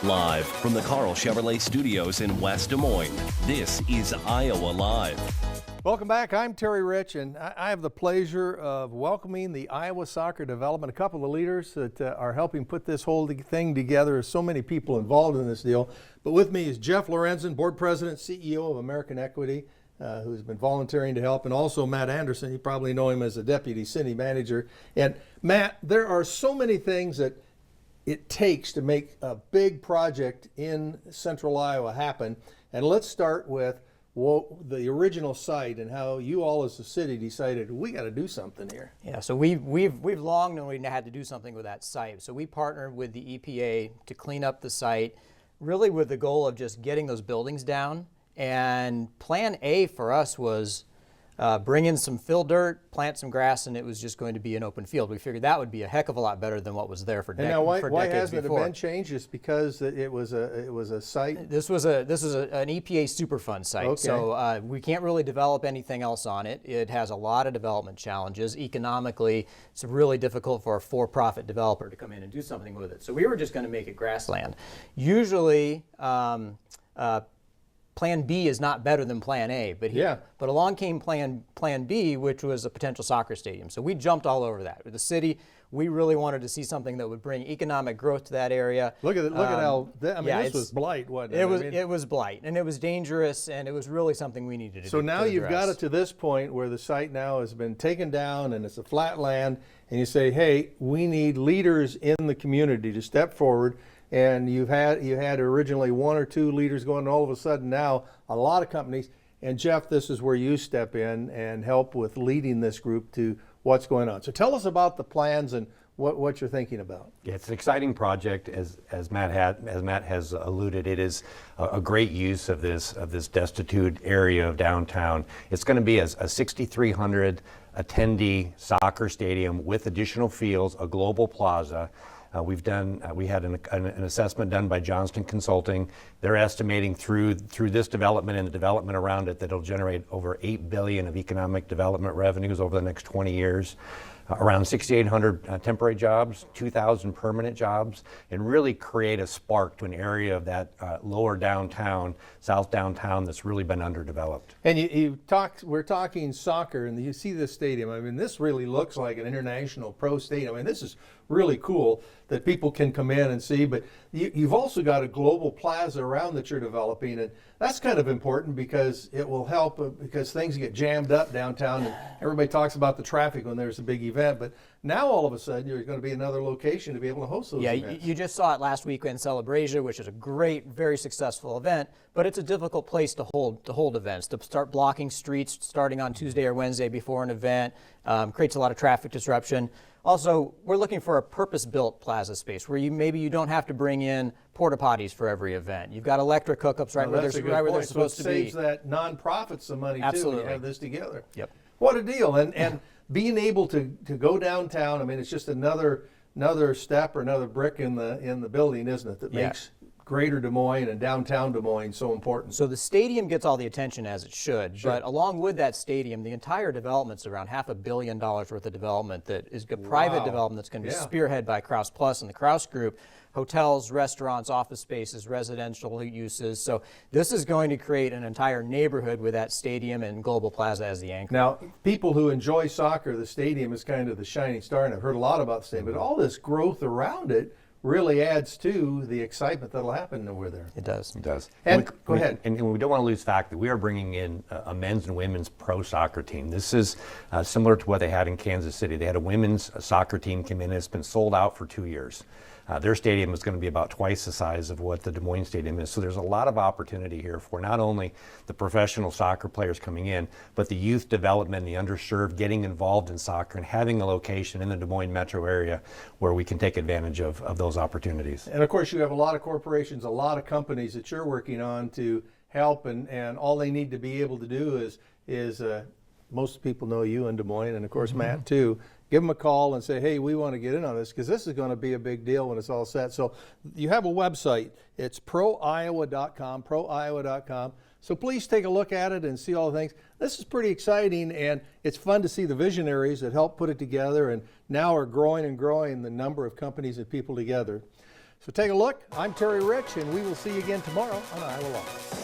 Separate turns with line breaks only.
Live from the Carl Chevrolet Studios in West Des Moines, this is Iowa Live.
Welcome back. I'm Terry Rich, and I have the pleasure of welcoming the Iowa Soccer Development, a couple of leaders that are helping put this whole thing together. There's so many people involved in this deal. But with me is Jeff Lorenzen, Board President, CEO of American Equity, who's been volunteering to help, and also Matt Anderson. You probably know him as the Deputy City Manager. And Matt, there are so many things that it takes to make a big project in central Iowa happen. And let's start with the original site and how you all as a city decided we got to do something here.
Yeah, so we've long known we had to do something with that site. So we partnered with the EPA to clean up the site, really with the goal of just getting those buildings down. And plan A for us was bring in some fill dirt, plant some grass, and it was just going to be an open field. We figured that would be a heck of a lot better than what was there for decades before.
And now why hasn't it been changed? Just because it was a site?
This was an EPA Superfund site, okay. So we can't really develop anything else on it. It has a lot of development challenges. Economically, it's really difficult for a for-profit developer to come in and do something with it. So we were just going to make it grassland. Usually, Plan B is not better than Plan A, but along came Plan B, which was a potential soccer stadium. So we jumped all over that. With the city, we really wanted to see something that would bring economic growth to that area.
Look at how, this was blight, wasn't it?
It was blight, and it was dangerous, and it was really something we needed to do.
So now you've got it to this point where the site now has been taken down, and it's a flat land, and you say, hey, we need leaders in the community to step forward. And you had originally one or two leaders going, and all of a sudden now a lot of companies. And Jeff, this is where you step in and help with leading this group to what's going on. So tell us about the plans and what you're thinking about.
Yeah, it's an exciting project, as Matt has alluded. It is a great use of this destitute area of downtown. It's going to be a 6,300 attendee soccer stadium with additional fields, a global plaza. We had an assessment done by Johnston Consulting. They're estimating through this development and the development around it that it'll generate over $8 billion of economic development revenues over the next 20 years. Around 6,800 temporary jobs, 2,000 permanent jobs, and really create a spark to an area of that lower downtown, south downtown that's really been underdeveloped.
And we're talking soccer, and you see this stadium. I mean, this really looks like an international pro stadium. I mean, this is really cool that people can come in and see, but you've also got a global plaza around that you're developing, and that's kind of important because it will help because things get jammed up downtown, and everybody talks about the traffic when there's a big event, but now all of a sudden you're going to be another location to be able to host those events.
You just saw it last week in Celebrasia, which is a great, very successful event, but it's a difficult place to hold events. To start blocking streets starting on Tuesday or Wednesday before an event creates a lot of traffic disruption. Also, we're looking for a purpose-built plaza space where maybe you don't have to bring in porta potties for every event. You've got electric hookups right where they're supposed to be.
It saves that nonprofit some money too when you have this together.
Yep.
What a deal! And being able to go downtown. I mean, it's just another step or another brick in the building, isn't it? That makes Greater Des Moines and downtown Des Moines so important.
So the stadium gets all the attention as it should, but along with that stadium, the entire development's around $500 million worth of development that is a private development that's going to be spearheaded by Kraus Plus and the Kraus Group. Hotels, restaurants, office spaces, residential uses. So this is going to create an entire neighborhood with that stadium and Global Plaza as the anchor.
Now, people who enjoy soccer, the stadium is kind of the shining star, and I've heard a lot about the stadium, but all this growth around it really adds to the excitement that'll happen over there.
It does.
It does.
And go ahead.
And we don't want to lose fact that we are bringing in a men's and women's pro soccer team. This is similar to what they had in Kansas City. They had a women's soccer team come in, and it's been sold out for 2 years. Their stadium is going to be about twice the size of what the Des Moines Stadium is. So there's a lot of opportunity here for not only the professional soccer players coming in, but the youth development, the underserved, getting involved in soccer and having a location in the Des Moines metro area where we can take advantage of those opportunities.
And of course, you have a lot of corporations, a lot of companies that you're working on to help, and all they need to be able to do is most people know you in Des Moines, and of course Matt too. Give them a call and say, hey, we want to get in on this because this is going to be a big deal when it's all set. So you have a website. It's proiowa.com. So please take a look at it and see all the things. This is pretty exciting, and it's fun to see the visionaries that helped put it together and now are growing and growing the number of companies and people together. So take a look. I'm Terry Rich, and we will see you again tomorrow on Iowa Live.